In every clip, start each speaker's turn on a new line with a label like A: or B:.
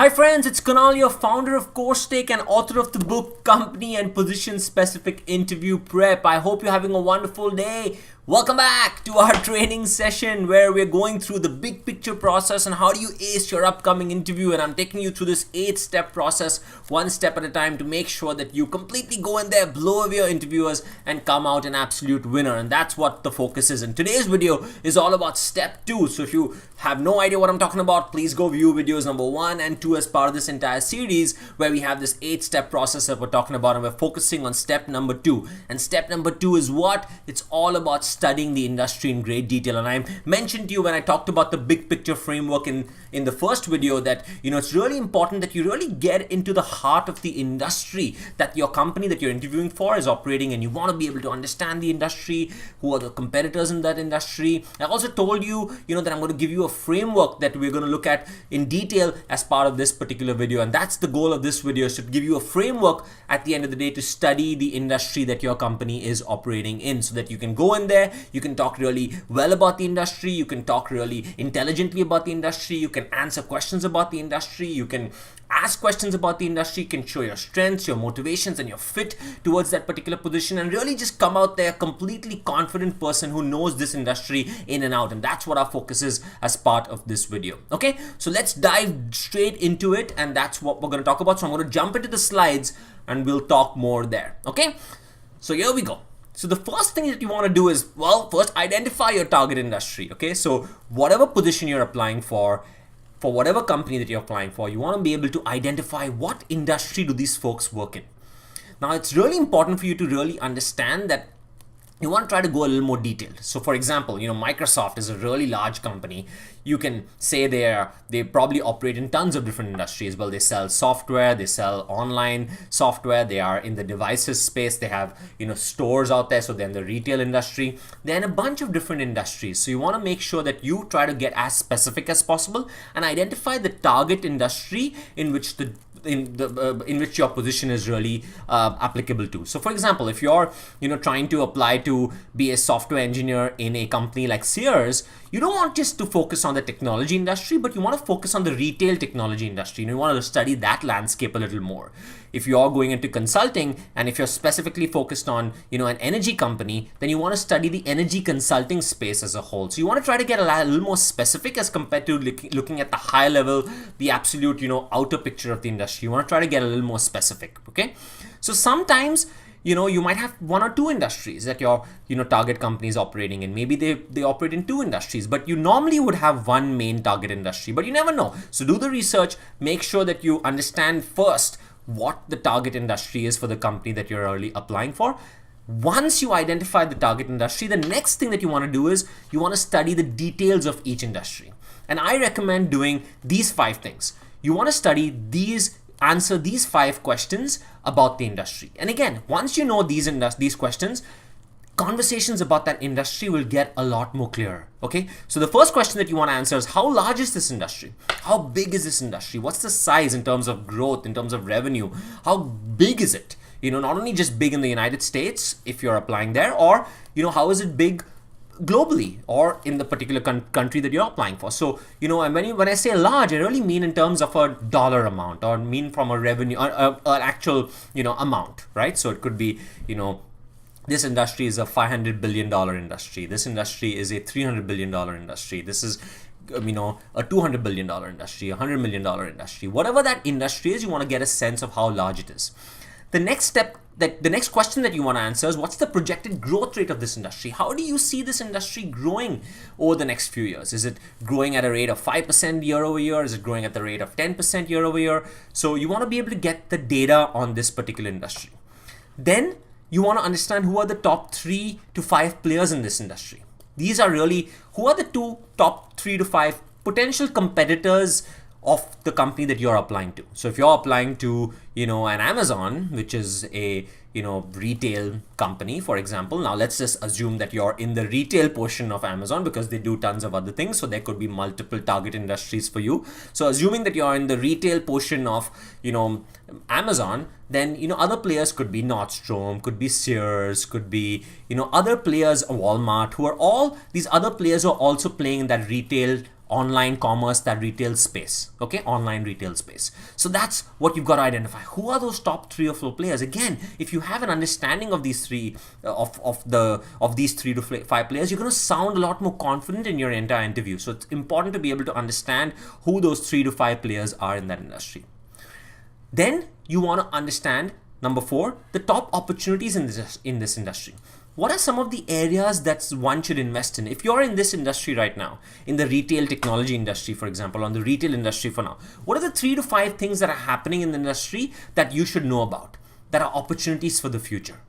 A: Hi friends, it's Kunal, your founder of Coursetake and author of the book Company and Position Specific Interview Prep. I hope you're having a wonderful day. Welcome back to our training session where we're going through the big picture process and how do you ace your upcoming interview, and I'm taking you through this 8-step process, one step at a time, to make sure that you completely go in there, blow away your interviewers and come out an absolute winner. And that's what the focus is. And today's video is all about step 2. So if you have no idea what I'm talking about, please go view videos number 1 and 2 as part of this entire series where we have this 8-step process that we're talking about, and we're focusing on step number 2. And step number 2 is what? It's all about studying the industry in great detail. And I mentioned to you when I talked about the big picture framework in the first video that it's really important that you really get into the heart of the industry that your company that you're interviewing for is operating in. You want to be able to understand the industry, who are the competitors in that industry. I also told you, that I'm going to give you a framework that we're going to look at in detail as part of this particular video. And that's the goal of this video, is to give you a framework at the end of the day to study the industry that your company is operating in, so that you can go in there, you can talk really well about the industry, you can talk really intelligently about the industry, you can answer questions about the industry, you can ask questions about the industry, you can show your strengths, your motivations, and your fit towards that particular position, and really just come out there a completely confident person who knows this industry in and out. And that's what our focus is as part of this video. Okay, so let's dive straight into it, and that's what we're going to talk about. So I'm going to jump into the slides and we'll talk more there. Okay, so here we go. So the first thing that you want to do is, first identify your target industry. Okay, so whatever position you're applying for whatever company that you're applying for, you want to be able to identify what industry do these folks work in. Now, it's really important for you to really understand that you want to try to go a little more detailed. So for example, Microsoft is a really large company. You can say they probably operate in tons of different industries. Well, they sell software, they sell online software, they are in the devices space, they have stores out there, so they're in the retail industry. They're in a bunch of different industries. So you want to make sure that you try to get as specific as possible and identify the target industry in which in which your position is really applicable to. So for example, if you're trying to apply to be a software engineer in a company like Sears, you don't want just to focus on the technology industry, but you want to focus on the retail technology industry. You want to study that landscape a little more. If you're going into consulting, and if you're specifically focused on an energy company, then you want to study the energy consulting space as a whole. So you want to try to get a little more specific as compared to looking at the high level, the absolute outer picture of the industry. You want to try to get a little more specific. Okay, so sometimes you might have 1 or 2 industries that your target company is operating in. Maybe they operate in 2 industries, but you normally would have 1 main target industry, but you never know. So do the research, make sure that you understand first what the target industry is for the company that you're really applying for. Once you identify the target industry, the next thing that you want to do is you want to study the details of each industry. And I recommend doing these 5 things. You want to answer these 5 questions about the industry. And again, once you know these questions, conversations about that industry will get a lot more clear. Okay, so the first question that you want to answer is, how large is this industry? How big is this industry? What's the size in terms of growth, in terms of revenue? How big is it? Not only just big in the United States if you're applying there, or how is it big globally or in the particular country that you're applying for. So when I say large, I really mean in terms of a dollar amount, or mean from a revenue an actual amount, right? So it could be this industry is a $500 billion industry, this industry is a $300 billion industry, this is a $200 billion industry, a $100 million industry. Whatever that industry is, you want to get a sense of how large it is. The next question that you want to answer is, what's the projected growth rate of this industry? How do you see this industry growing over the next few years? Is it growing at a rate of 5% year over year? Is it growing at the rate of 10% year over year? So you want to be able to get the data on this particular industry. Then you want to understand who are the top 3 to 5 players in this industry. These are really, who are the top 3 to 5 potential competitors of the company that you're applying to. So if you're applying to an Amazon, which is a retail company, for example. Now let's just assume that you're in the retail portion of Amazon, because they do tons of other things, so there could be multiple target industries for you. So assuming that you're in the retail portion of Amazon, then other players could be Nordstrom, could be Sears, could be other players, Walmart, who are all these other players who are also playing in that retail online commerce, that retail space, okay, online retail space. So that's what you've got to identify. Who are those top 3 or 4 players? Again, if you have an understanding of these three of these 3 to 5 players, you're going to sound a lot more confident in your entire interview. So it's important to be able to understand who those 3 to 5 players are in that industry. Then you want to understand, number 4, the top opportunities in this industry. What are some of the areas that one should invest in? If you're in this industry right now, in the retail technology industry, for example, on the retail industry for now, what are the 3 to 5 things that are happening in the industry that you should know about, that are opportunities for the future?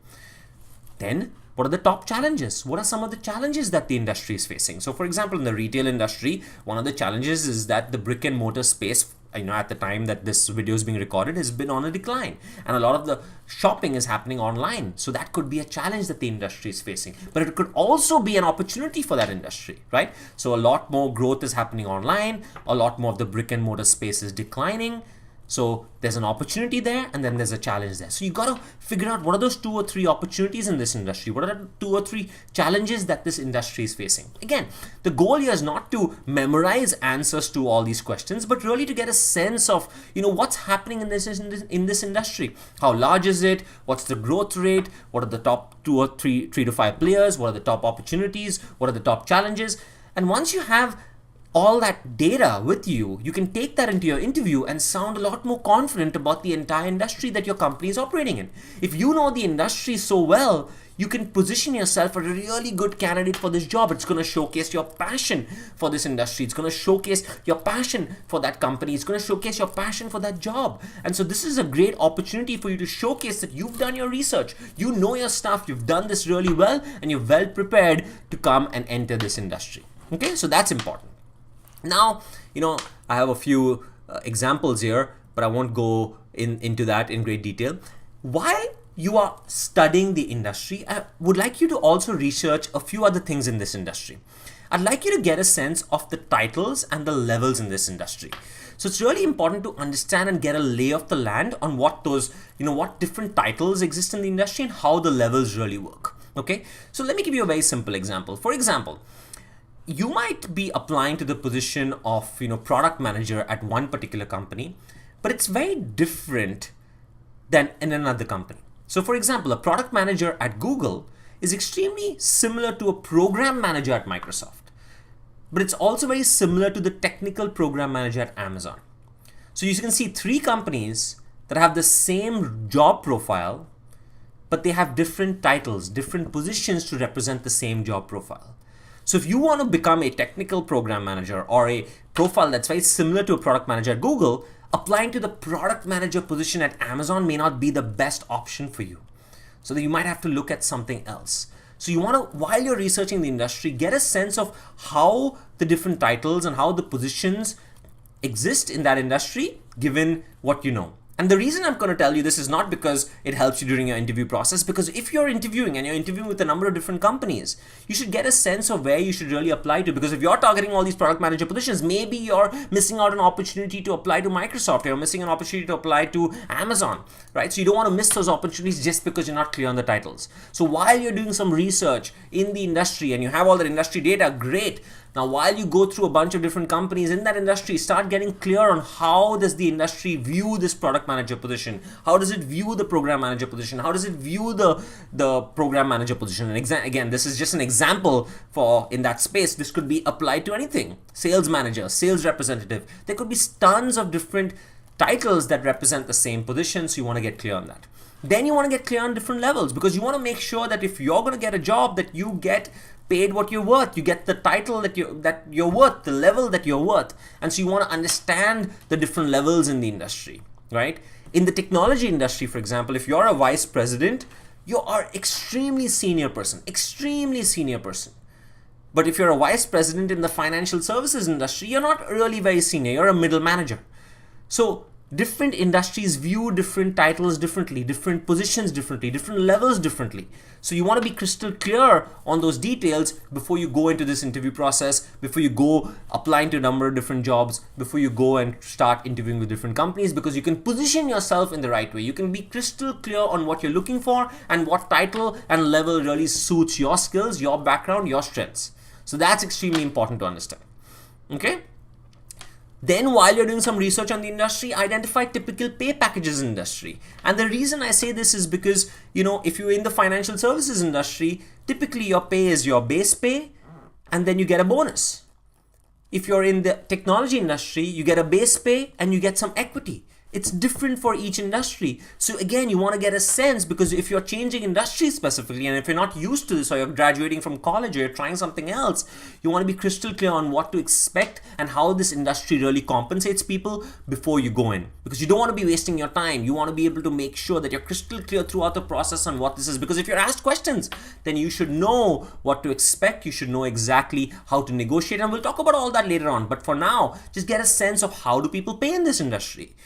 A: Then, what are the top challenges? What are some of the challenges that the industry is facing? So, for example, in the retail industry, one of the challenges is that the brick and mortar space, at the time that this video is being recorded, has been on a decline, and a lot of the shopping is happening online. So that could be a challenge that the industry is facing, but it could also be an opportunity for that industry, right? So a lot more growth is happening online, a lot more of the brick and mortar space is declining. So there's an opportunity there, and then there's a challenge there. So you got to figure out what are those 2 or 3 opportunities in this industry. What are the 2 or 3 challenges that this industry is facing? Again, the goal here is not to memorize answers to all these questions, but really to get a sense of, what's happening in this industry. How large is it? What's the growth rate? What are the top 2 or 3 to 5 players? What are the top opportunities? What are the top challenges? And once you have all that data with you, you can take that into your interview and sound a lot more confident about the entire industry that your company is operating in. If you know the industry so well, you can position yourself as a really good candidate for this job. It's going to showcase your passion for this industry. It's going to showcase your passion for that company. It's going to showcase your passion for that job. And so this is a great opportunity for you to showcase that you've done your research. You know your stuff. You've done this really well, and you're well prepared to come and enter this industry. Okay, so that's important. Now, I have a few examples here, but I won't go into that in great detail. While you are studying the industry, I would like you to also research a few other things in this industry. I'd like you to get a sense of the titles and the levels in this industry. So it's really important to understand and get a lay of the land on what those, what different titles exist in the industry and how the levels really work. Okay, so let me give you a very simple example. For example, you might be applying to the position of product manager at one particular company, but it's very different than in another company. So for example, a product manager at Google is extremely similar to a program manager at Microsoft, but it's also very similar to the technical program manager at Amazon. So you can see 3 companies that have the same job profile, but they have different titles, different positions to represent the same job profile. So if you want to become a technical program manager or a profile that's very similar to a product manager at Google, applying to the product manager position at Amazon may not be the best option for you. So that you might have to look at something else. So you want to, while you're researching the industry, get a sense of how the different titles and how the positions exist in that industry, given what you know. And the reason I'm going to tell you this is not because it helps you during your interview process, because if you're interviewing and you're interviewing with a number of different companies, you should get a sense of where you should really apply to. Because if you're targeting all these product manager positions, maybe you're missing out on an opportunity to apply to Microsoft, you're missing an opportunity to apply to Amazon, right? So you don't want to miss those opportunities just because you're not clear on the titles. So while you're doing some research in the industry and you have all that industry data, great. Now, while you go through a bunch of different companies in that industry, start getting clear on how does the industry view this product manager position? How does it view the program manager position? How does it view the program manager position? And again, this is just an example for in that space. This could be applied to anything. Sales manager, sales representative. There could be tons of different titles that represent the same position, so you want to get clear on that. Then you want to get clear on different levels, because you want to make sure that if you're going to get a job, that you get paid what you're worth. You get the title that you're worth, the level that you're worth. And so you want to understand the different levels in the industry, right? In the technology industry, for example, if you're a vice president, you are extremely senior person. But if you're a vice president in the financial services industry, you're not really very senior. You're a middle manager. So different industries view different titles differently, different positions differently, different levels differently. So you want to be crystal clear on those details before you go into this interview process, before you go applying to a number of different jobs, before you go and start interviewing with different companies, because you can position yourself in the right way. You can be crystal clear on what you're looking for and what title and level really suits your skills, your background, your strengths. So that's extremely important to understand. Okay? Then while you're doing some research on the industry, identify typical pay packages in industry. And the reason I say this is because, if you're in the financial services industry, typically your pay is your base pay and then you get a bonus. If you're in the technology industry, you get a base pay and you get some equity. It's different for each industry. So again, you want to get a sense, because if you're changing industry specifically, and if you're not used to this, or you're graduating from college, or you're trying something else, you want to be crystal clear on what to expect and how this industry really compensates people before you go in. Because you don't want to be wasting your time. You want to be able to make sure that you're crystal clear throughout the process on what this is. Because if you're asked questions, then you should know what to expect. You should know exactly how to negotiate. And we'll talk about all that later on. But for now, just get a sense of how do people pay in this industry.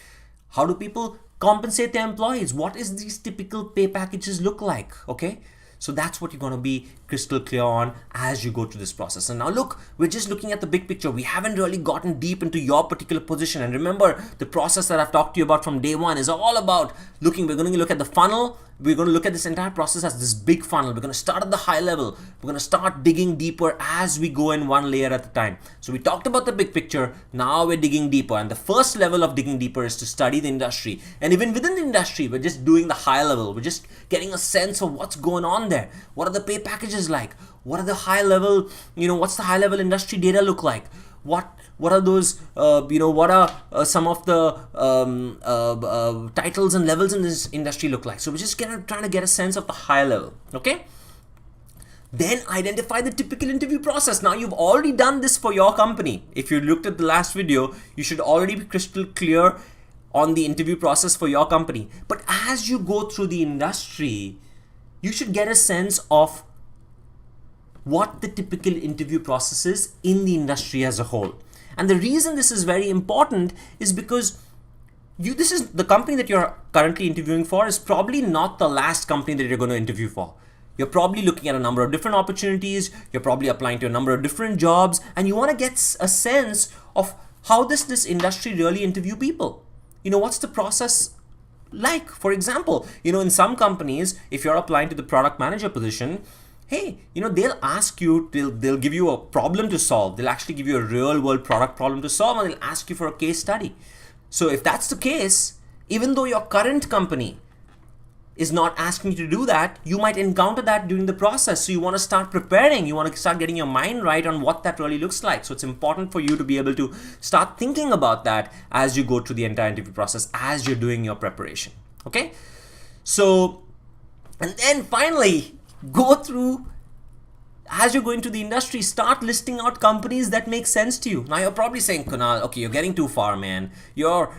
A: How do people compensate their employees? What is these typical pay packages look like? Okay, so that's what you're going to be crystal clear on as you go through this process. And now look, we're just looking at the big picture. We haven't really gotten deep into your particular position. And remember, the process that I've talked to you about from day one is all about we're going to look at the funnel. We're going to look at this entire process as this big funnel. We're going to start at the high level. We're going to start digging deeper as we go in one layer at a time. So we talked about the big picture. Now we're digging deeper. And the first level of digging deeper is to study the industry. And even within the industry, we're just doing the high level. We're just getting a sense of what's going on there. What are the pay packages like? What are the high level, what's the high level industry data look like? What are those, what are some of the titles and levels in this industry look like? So we're just trying to get a sense of the high level, okay? Then identify the typical interview process. Now you've already done this for your company. If you looked at the last video, you should already be crystal clear on the interview process for your company. But as you go through the industry, you should get a sense of what the typical interview process is in the industry as a whole. And the reason this is very important is because this is the company that you're currently interviewing for is probably not the last company that you're going to interview for. You're probably looking at a number of different opportunities. You're probably applying to a number of different jobs, and you want to get a sense of how does this industry really interview people? What's the process like? For example, in some companies, if you're applying to the product manager position, hey, they'll ask you, they'll give you a problem to solve. They'll actually give you a real world product problem to solve, and they'll ask you for a case study. So if that's the case, even though your current company is not asking you to do that, you might encounter that during the process. So you want to start preparing. You want to start getting your mind right on what that really looks like. So it's important for you to be able to start thinking about that as you go through the entire interview process, as you're doing your preparation. Okay? So, and then finally, go through, as you're going to the industry, start listing out companies that make sense to you. Now you're probably saying, Kunal, okay, you're getting too far, man. We are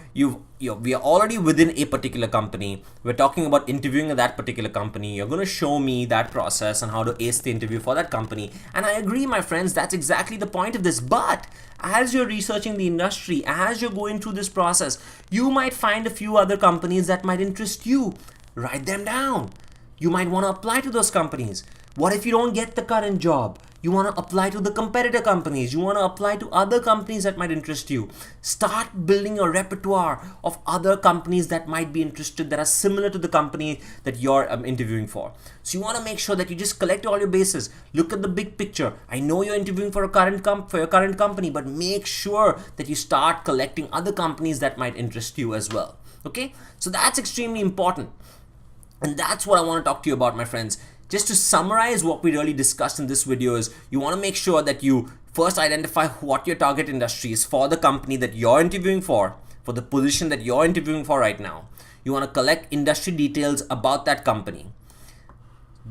A: already within a particular company. We're talking about interviewing at that particular company. You're going to show me that process and how to ace the interview for that company. And I agree, my friends, that's exactly the point of this. But as you're researching the industry, as you're going through this process, you might find a few other companies that might interest you. Write them down. You might want to apply to those companies. What if you don't get the current job? You want to apply to the competitor companies. You want to apply to other companies that might interest you. Start building a repertoire of other companies that might be interested, that are similar to the company that you're interviewing for. So you want to make sure that you just collect all your bases. Look at the big picture. I know you're interviewing for your current company, but make sure that you start collecting other companies that might interest you as well. Okay? So that's extremely important. And that's what I want to talk to you about, my friends. Just to summarize what we really discussed in this video is you want to make sure that you first identify what your target industry is for the company that you're interviewing for the position that you're interviewing for right now. You want to collect industry details about that company.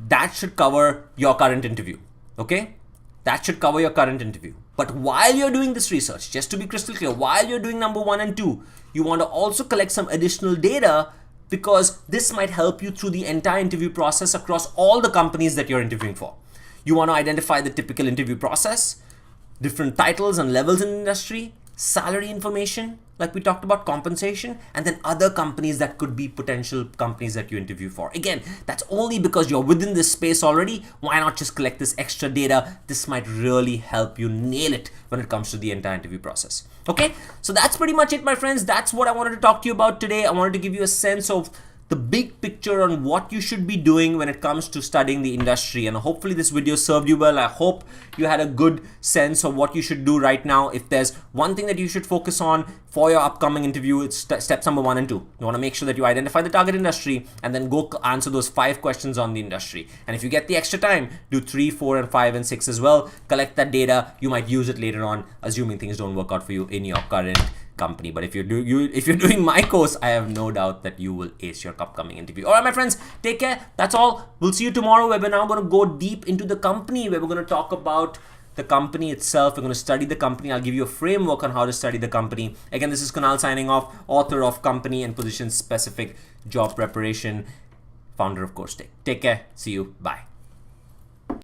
A: That should cover your current interview. Okay? That should cover your current interview. But while you're doing this research, just to be crystal clear, while you're doing number 1 and 2, you want to also collect some additional data, because this might help you through the entire interview process across all the companies that you're interviewing for. You want to identify the typical interview process, different titles and levels in the industry, salary information, like we talked about, compensation, and then other companies that could be potential companies that you interview for. Again, that's only because you're within this space already. Why not just collect this extra data? This might really help you nail it when it comes to the entire interview process. Okay, so that's pretty much it, my friends. That's what I wanted to talk to you about today. I wanted to give you a sense of the big picture on what you should be doing when it comes to studying the industry. And hopefully this video served you well. I hope you had a good sense of what you should do right now. If there's one thing that you should focus on for your upcoming interview, it's steps number 1 and 2. You want to make sure that you identify the target industry and then go answer those 5 questions on the industry. And if you get the extra time, do 3, 4, and 5, and 6 as well. Collect that data. You might use it later on, assuming things don't work out for you in your current company. But if you're doing my course, I have no doubt that you will ace your upcoming interview. All right, my friends, take care. That's all. We'll see you tomorrow, where we're now going to go deep into the company, where we're going to talk about the company itself. We're going to study the company. I'll give you a framework on how to study the company. Again, this is Kunal signing off, author of Company and Position Specific Job Preparation, founder of Coursetake. Take care. See you. Bye.